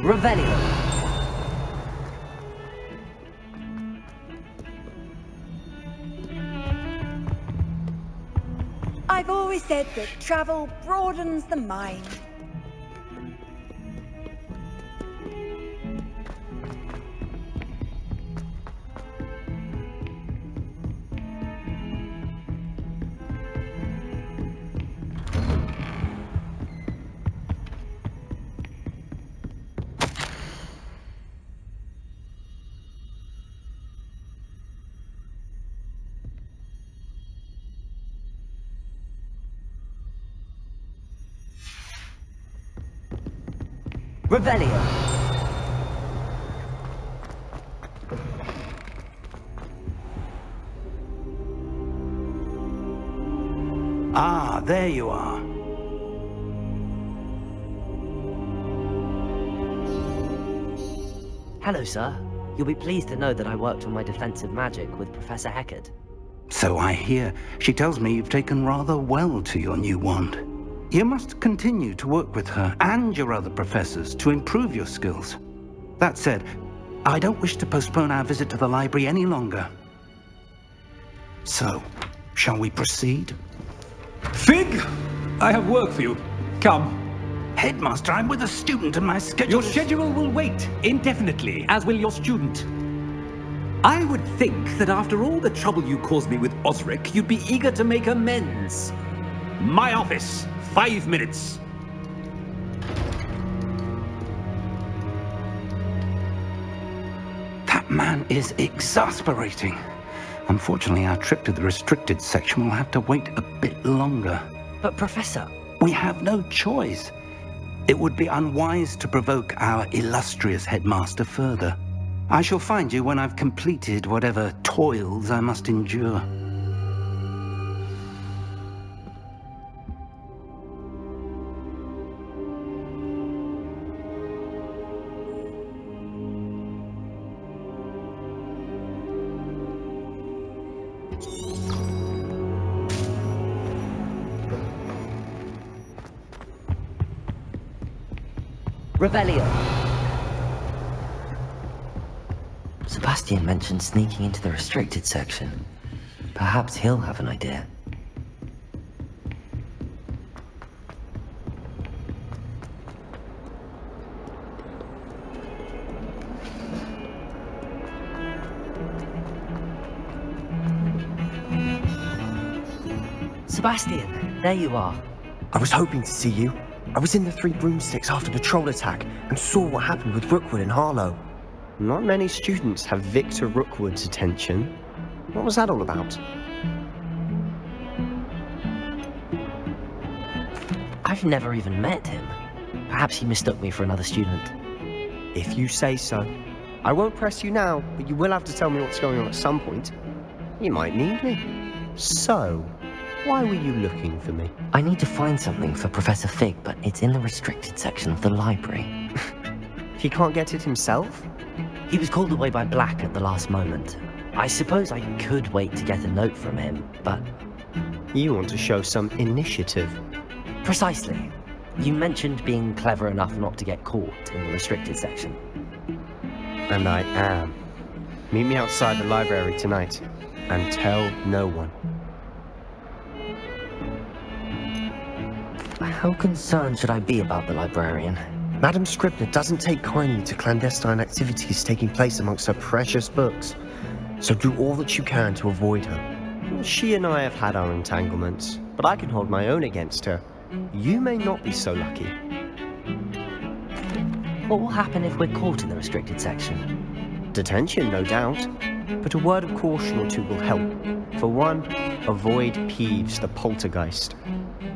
Revelio. I've always said that travel broadens the mind. Revelio. Ah, there you are. Hello, sir. You'll be pleased to know that I worked on my defensive magic with Professor Heckard. So I hear. She tells me you've taken rather well to your new wand. You must continue to work with her and your other professors to improve your skills. That said, I don't wish to postpone our visit to the library any longer. So, shall we proceed? Fig! I have work for you. Come. Headmaster, I'm with a student and my schedule Your schedule will wait indefinitely, as will your student. I would think that after all the trouble you caused me with Osric, you'd be eager to make amends. My office, 5 minutes. That man is exasperating. Unfortunately, our trip to the restricted section will have to wait a bit longer. But Professor... We have no choice. It would be unwise to provoke our illustrious headmaster further. I shall find you when I've completed whatever toils I must endure. Revelio. Sebastian mentioned sneaking into the restricted section. Perhaps he'll have an idea. Sebastian, there you are. I was hoping to see you. I was in the Three Broomsticks after the troll attack and saw what happened with Rookwood and Harlow. Not many students have Victor Rookwood's attention. What was that all about? I've never even met him. Perhaps he mistook me for another student. If you say so. I won't press you now, but you will have to tell me what's going on at some point. You might need me. So, why were you looking for me? I need to find something for Professor Fig, but it's in the restricted section of the library. He can't get it himself? He was called away by Black at the last moment. I suppose I could wait to get a note from him, but... You want to show some initiative. Precisely. You mentioned being clever enough not to get caught in the restricted section. And I am. Meet me outside the library tonight, and tell no one. How concerned should I be about the librarian? Madam Scribner doesn't take kindly to clandestine activities taking place amongst her precious books, so do all that you can to avoid her. She and I have had our entanglements, but I can hold my own against her. You may not be so lucky. What will happen if we're caught in the restricted section? Detention, no doubt, but a word of caution or two will help. For one, avoid Peeves the poltergeist.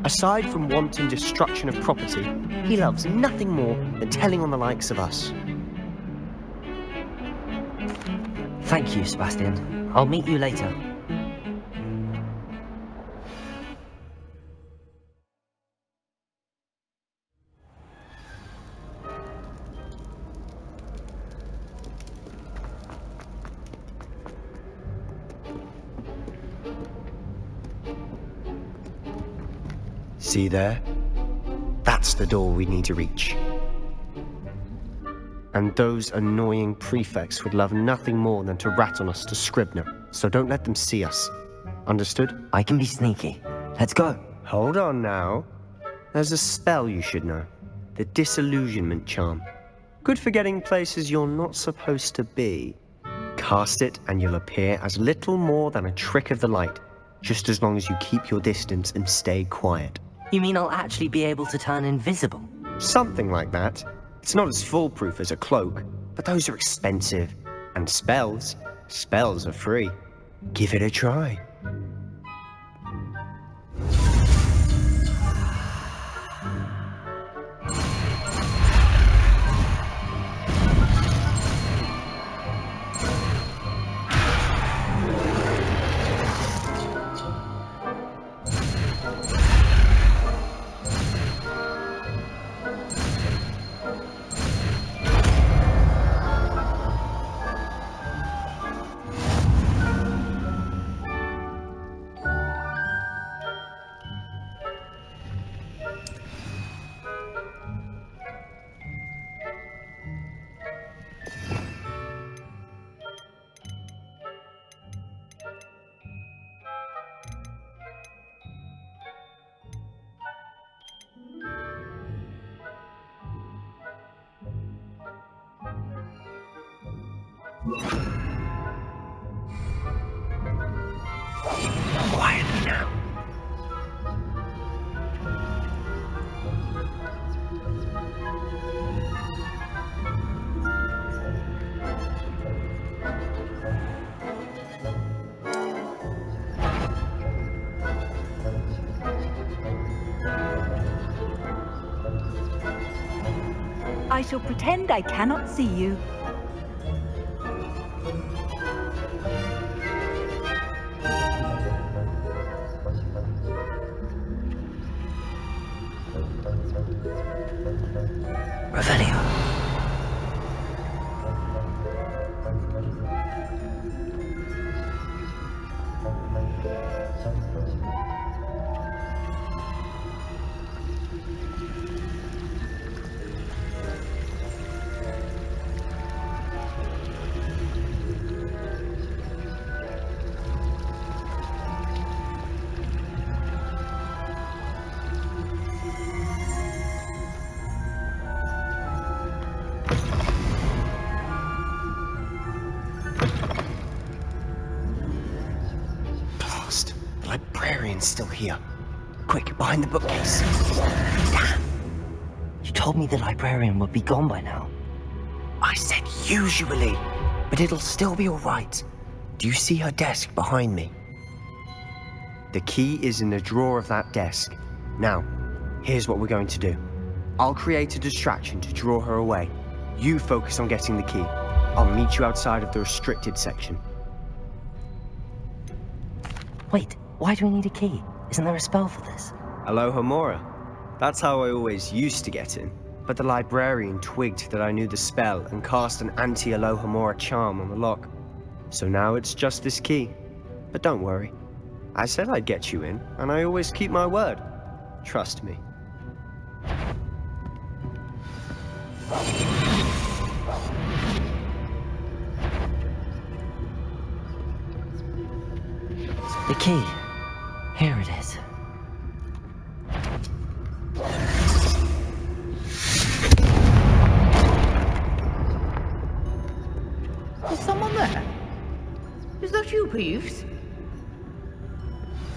Aside from wanton destruction of property, he loves nothing more than telling on the likes of us. Thank you, Sebastian. I'll meet you later. See there? That's the door we need to reach. And those annoying prefects would love nothing more than to rat on us to Scribner, so don't let them see us. Understood? I can be sneaky. Let's go. Hold on now. There's a spell you should know. The Disillusionment Charm. Good for getting places you're not supposed to be. Cast it and you'll appear as little more than a trick of the light, just as long as you keep your distance and stay quiet. You mean I'll actually be able to turn invisible? Something like that. It's not as foolproof as a cloak, but those are expensive. And spells are free. Give it a try. Quiet now. I shall pretend I cannot see you. Revelio. Librarian's still here. Quick, behind the bookcase. Damn. You told me the librarian would be gone by now. I said usually, but it'll still be all right. Do you see her desk behind me? The key is in the drawer of that desk. Now, here's what we're going to do. I'll create a distraction to draw her away. You focus on getting the key. I'll meet you outside of the restricted section. Wait, why do we need a key? Isn't there a spell for this? Alohomora. That's how I always used to get in. But the librarian twigged that I knew the spell and cast an anti-Alohomora charm on the lock. So now it's just this key. But don't worry. I said I'd get you in, and I always keep my word. Trust me. The key. Here it is. Is someone there? Is that you, Peeves?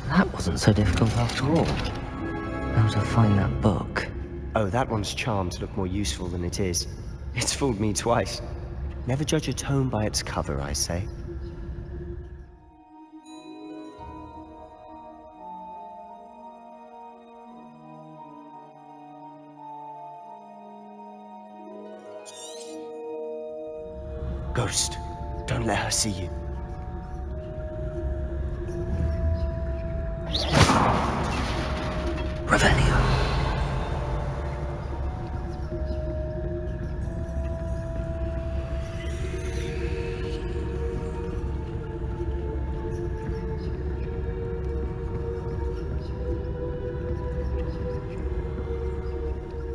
That wasn't so difficult after all. How to find that book. Oh, that one's charmed to look more useful than it is. It's fooled me twice. Never judge a tome by its cover, I say. Ghost, don't let her see you. Revelio.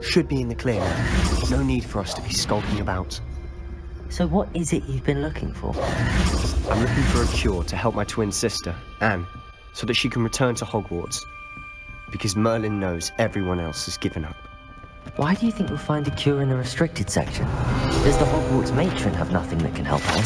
Should be in the clear now. No need for us to be skulking about. So what is it you've been looking for? I'm looking for a cure to help my twin sister, Anne, so that she can return to Hogwarts. Because Merlin knows everyone else has given up. Why do you think you'll find a cure in the restricted section? Does the Hogwarts matron have nothing that can help her?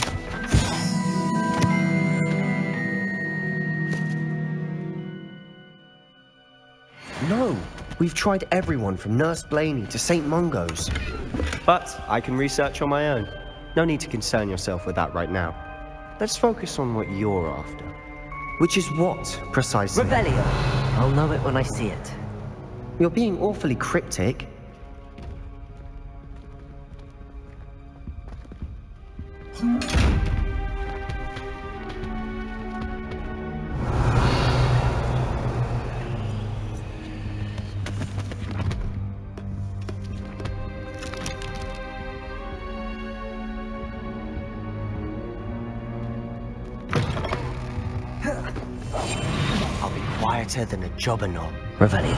No, we've tried everyone from Nurse Blaney to St. Mungo's. But I can research on my own. No need to concern yourself with that right now. Let's focus on what you're after. Which is what, precisely? Revelio! I'll know it when I see it. You're being awfully cryptic. I'll be quieter than a jobberknoll. Revelio.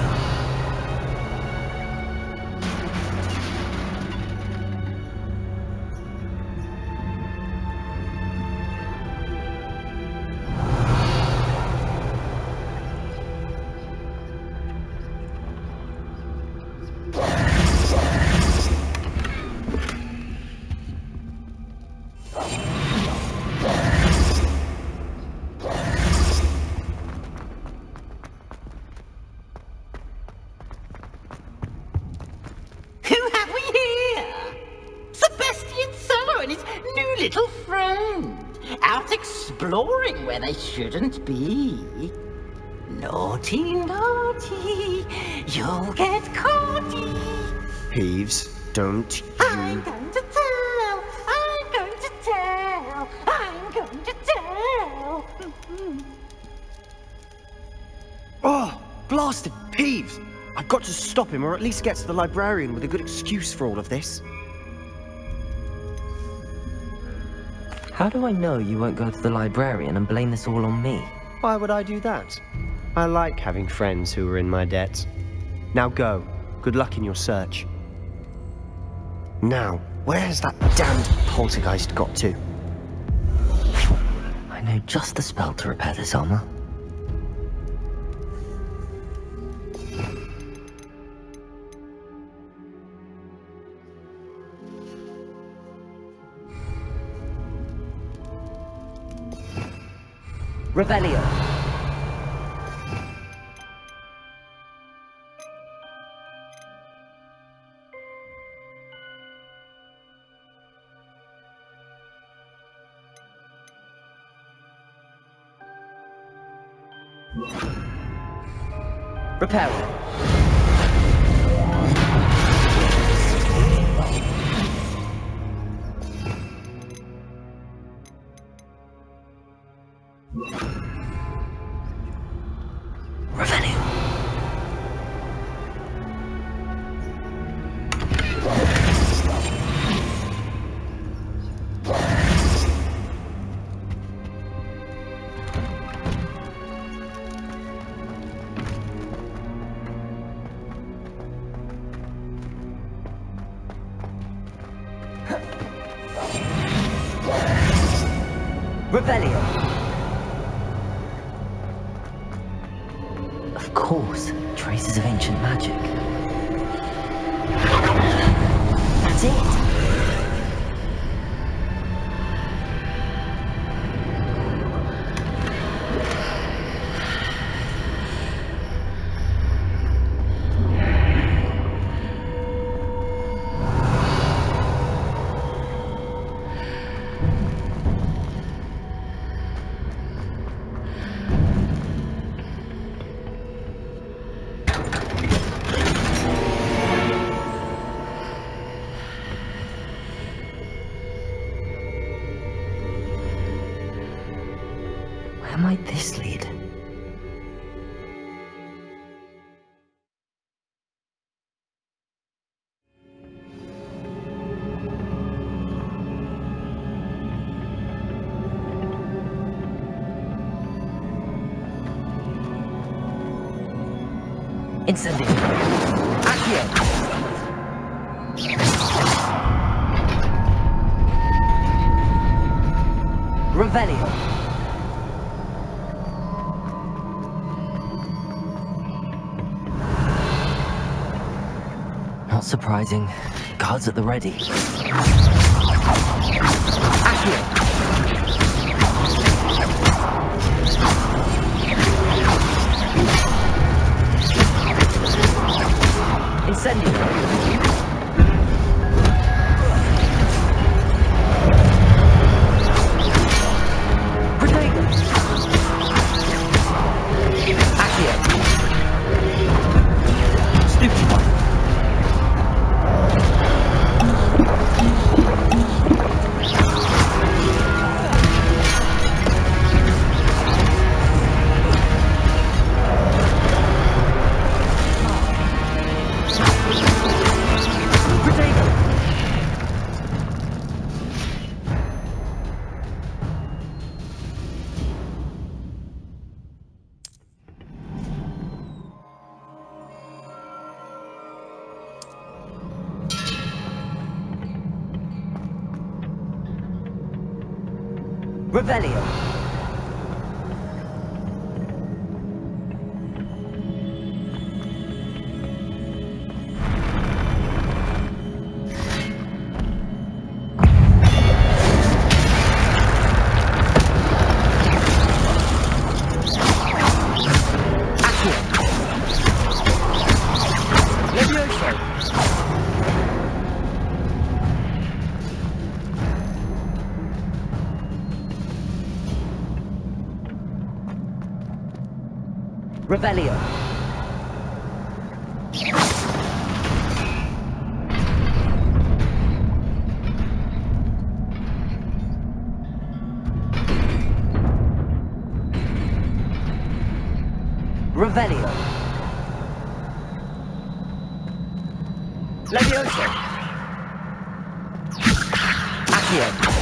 Who have we here? Sebastian Cellar and his new little friend. Out exploring where they shouldn't be. Naughty, naughty, you'll get caughty. Peeves, don't you... I'm going to tell, I'm going to tell, I'm going to tell. Oh, blasted Peeves! I've got to stop him, or at least get to the librarian with a good excuse for all of this. How do I know you won't go to the librarian and blame this all on me? Why would I do that? I like having friends who are in my debt. Now go. Good luck in your search. Now, where has that damned poltergeist got to? I know just the spell to repair this armor. Revelio. Reparo. Revelio. Revelio. Of course, traces of ancient magic. That's it. Where might this lead? Incendio. Accio. Revelio. Not surprising. Guards at the ready. Accio. Incendio. Protego. Accio. Stupefy. Revelio. Revelio. Revelio. Levioso. Accio.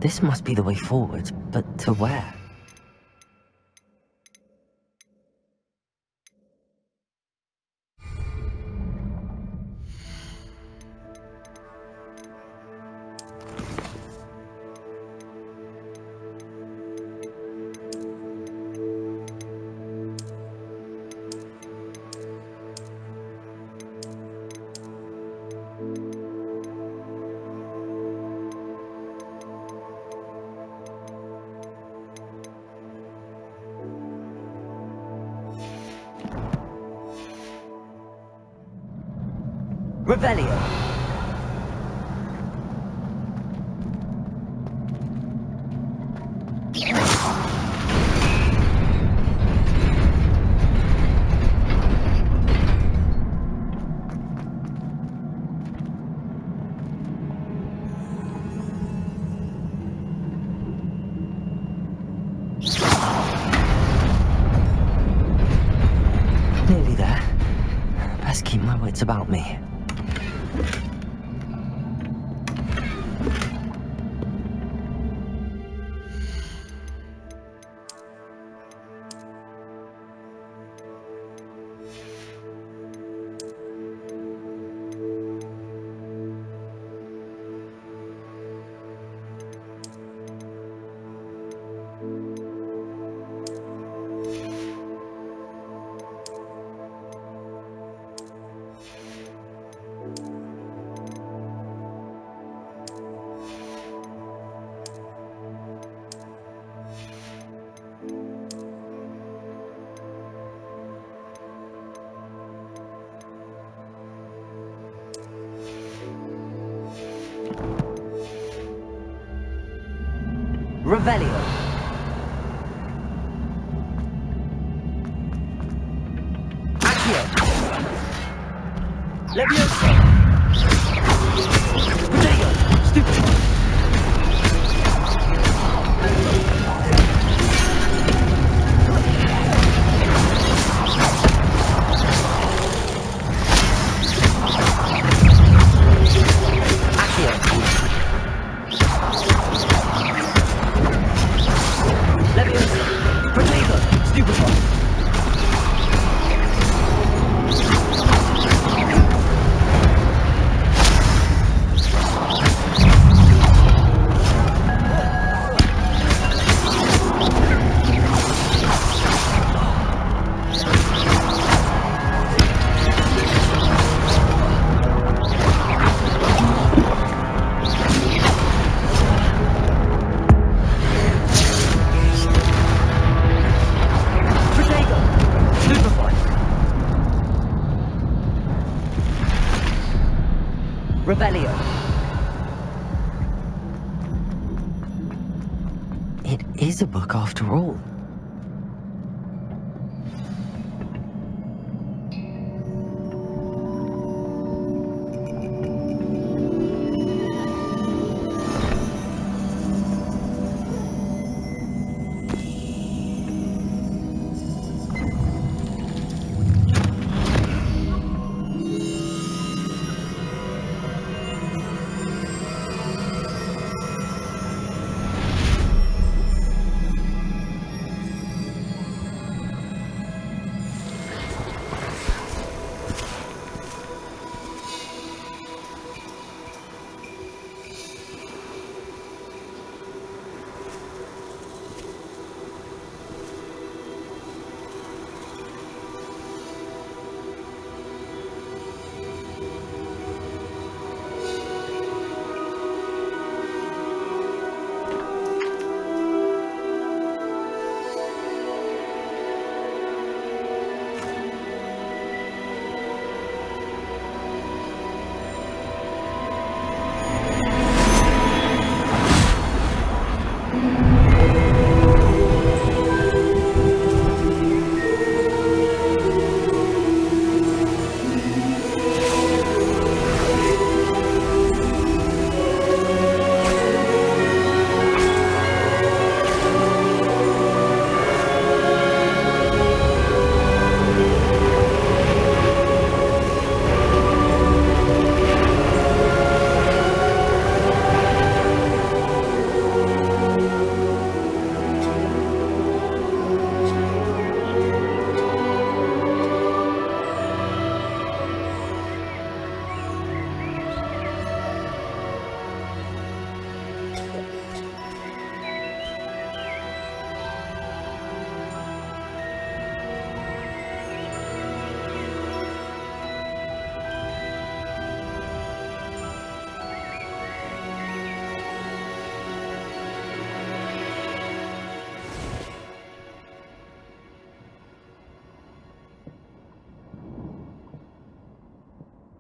This must be the way forward, but to where? Revelio. Nearly there. Best keep my wits about me. Revelio. Accio. Levioso. Protego. Stupefy. Revelio. It is a book after all.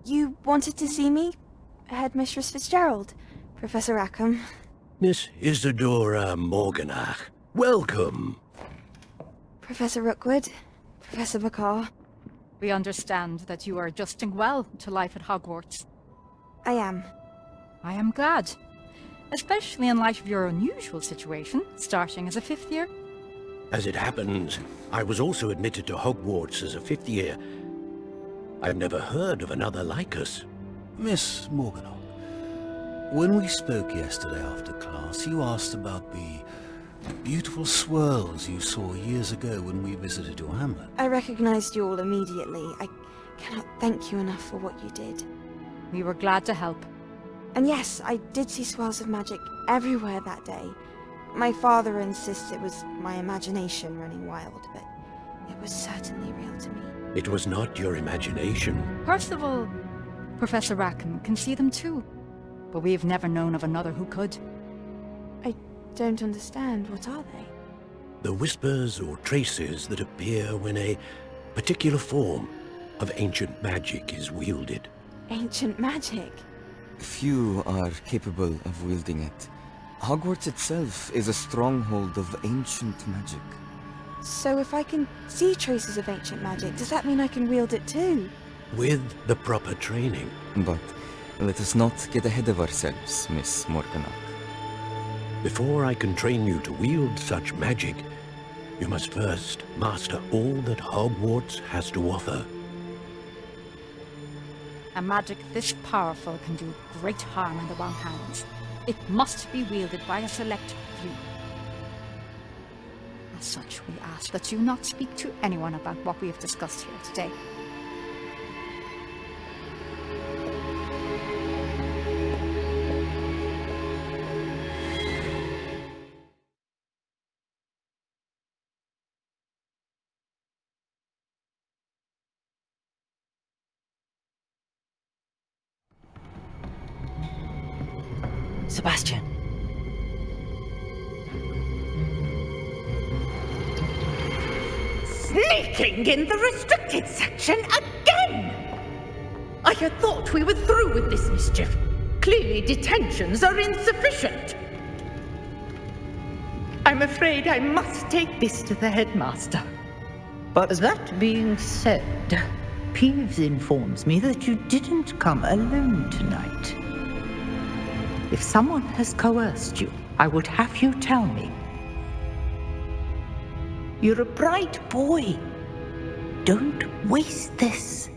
You wanted to see me? Headmistress Fitzgerald? Professor Rackham? Miss Isadora Morganach, welcome. Professor Rookwood? Professor McCaw? We understand that you are adjusting well to life at Hogwarts. I am. I am glad. Especially in light of your unusual situation, starting as a 5th year. As it happens, I was also admitted to Hogwarts as a 5th year. I've never heard of another like us. Miss Morganach, when we spoke yesterday after class, you asked about the beautiful swirls you saw years ago when we visited your hamlet. I recognized you all immediately. I cannot thank you enough for what you did. We were glad to help. And yes, I did see swirls of magic everywhere that day. My father insists it was my imagination running wild, but it was certainly real to me. It was not your imagination. Percival, Professor Rackham can see them too. But we've never known of another who could. I don't understand. What are they? The whispers or traces that appear when a particular form of ancient magic is wielded. Ancient magic? Few are capable of wielding it. Hogwarts itself is a stronghold of ancient magic. So if I can see traces of ancient magic, does that mean I can wield it too? With the proper training. But let us not get ahead of ourselves, Miss Morganach. Before I can train you to wield such magic, you must first master all that Hogwarts has to offer. A magic this powerful can do great harm in the wrong hands. It must be wielded by a select few. As such, we ask that you not speak to anyone about what we have discussed here today. Sebastian. Sneaking in the restricted section again! I had thought we were through with this mischief. Clearly detentions are insufficient. I'm afraid I must take this to the headmaster. But That being said, Peeves informs me that you didn't come alone tonight. If someone has coerced you, I would have you tell me. You're a bright boy. Don't waste this.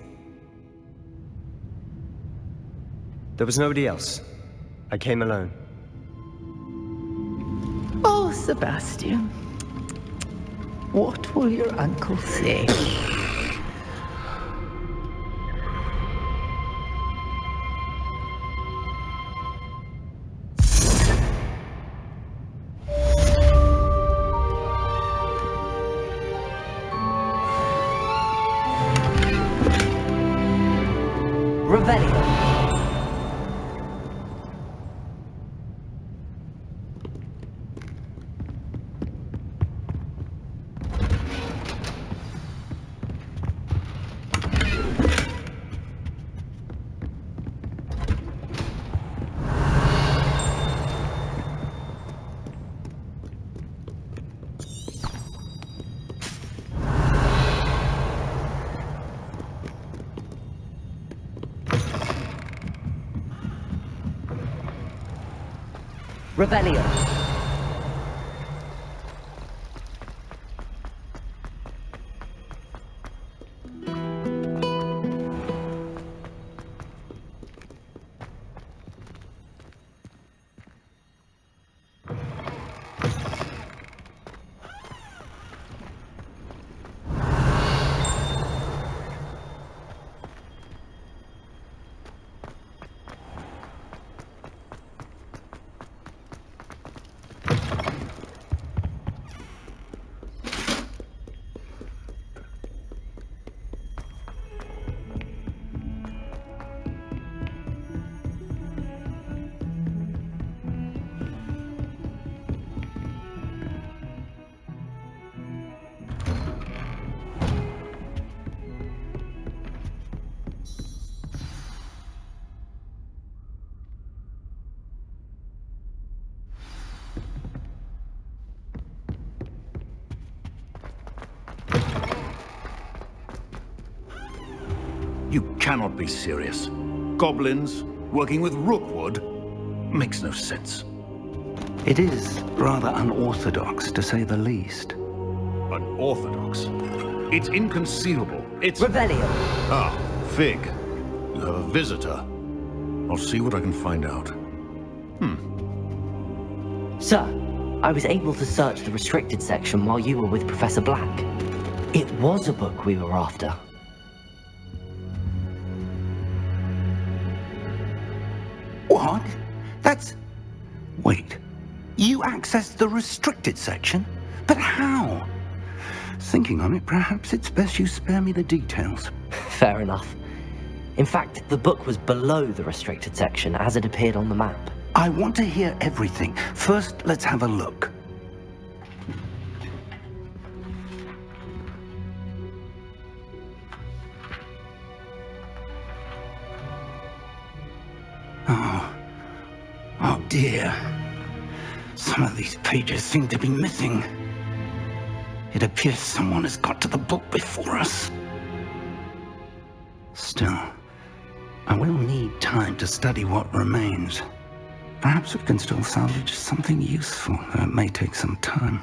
there was nobody else. I came alone. Oh, Sebastian. What will your uncle say? Revelio. Revelio. You cannot be serious. Goblins working with Rookwood makes no sense. It is rather unorthodox, to say the least. Unorthodox? It's inconceivable. It's... Revelio. Ah, Fig. You have a visitor. I'll see what I can find out. Sir, I was able to search the restricted section while you were with Professor Black. It was a book we were after. What? That's... Wait. You accessed the restricted section? But how? Thinking on it, perhaps it's best you spare me the details. Fair enough. In fact, the book was below the restricted section as it appeared on the map. I want to hear everything. First, let's have a look. Oh dear. Some of these pages seem to be missing. It appears someone has got to the book before us. Still, I will need time to study what remains. Perhaps we can still salvage something useful, though it may take some time.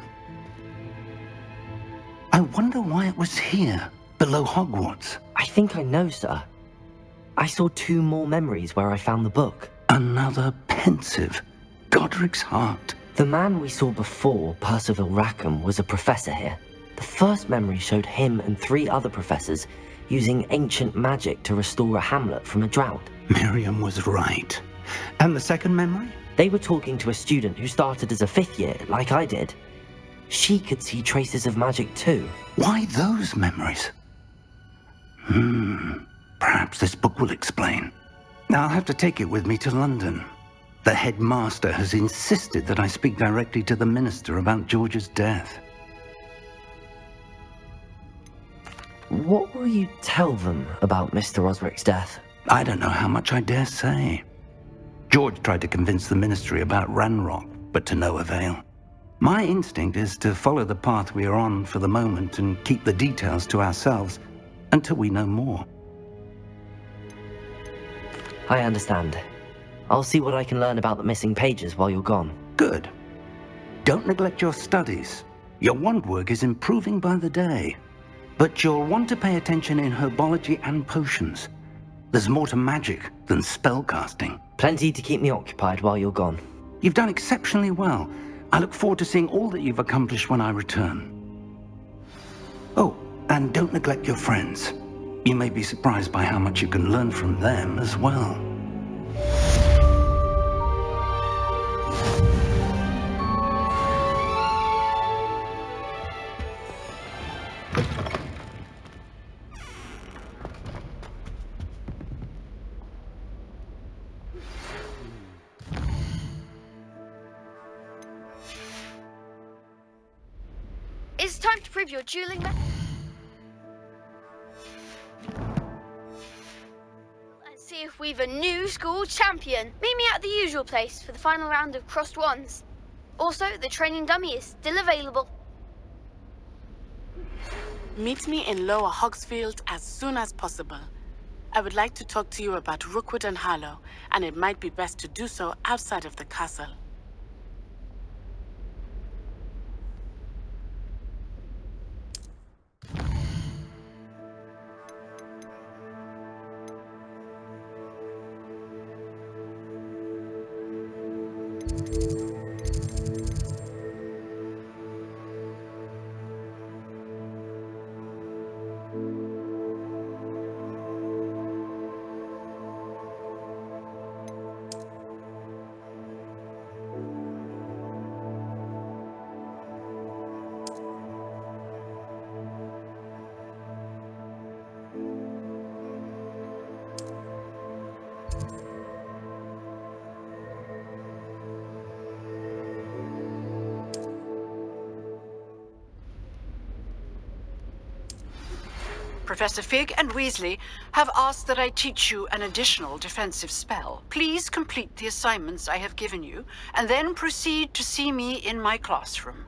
I wonder why it was here, below Hogwarts. I think I know, sir. I saw 2 more memories where I found the book. Another pensive. Godric's heart. The man we saw before, Percival Rackham, was a professor here. The first memory showed him and 3 other professors using ancient magic to restore a hamlet from a drought. Miriam was right. And the second memory? They were talking to a student who started as a 5th year, like I did. She could see traces of magic too. Why those memories? Perhaps this book will explain. I'll have to take it with me to London. The headmaster has insisted that I speak directly to the minister about George's death. What will you tell them about Mr. Osric's death? I don't know how much I dare say. George tried to convince the Ministry about Ranrock, but to no avail. My instinct is to follow the path we are on for the moment and keep the details to ourselves until we know more. I understand. I'll see what I can learn about the missing pages while you're gone. Good. Don't neglect your studies. Your wand work is improving by the day. But you'll want to pay attention in herbology and potions. There's more to magic than spellcasting. Plenty to keep me occupied while you're gone. You've done exceptionally well. I look forward to seeing all that you've accomplished when I return. Oh, and don't neglect your friends. You may be surprised by how much you can learn from them as well. It's time to prove your dueling mettle and see if we've a new school champion. Meet me at the usual place for the final round of crossed wands. Also, the training dummy is still available. Meet me in Lower Hogsfield as soon as possible. I would like to talk to you about Rookwood and Harlow, and it might be best to do so outside of the castle. Professor Fig and Weasley have asked that I teach you an additional defensive spell. Please complete the assignments I have given you, and then proceed to see me in my classroom.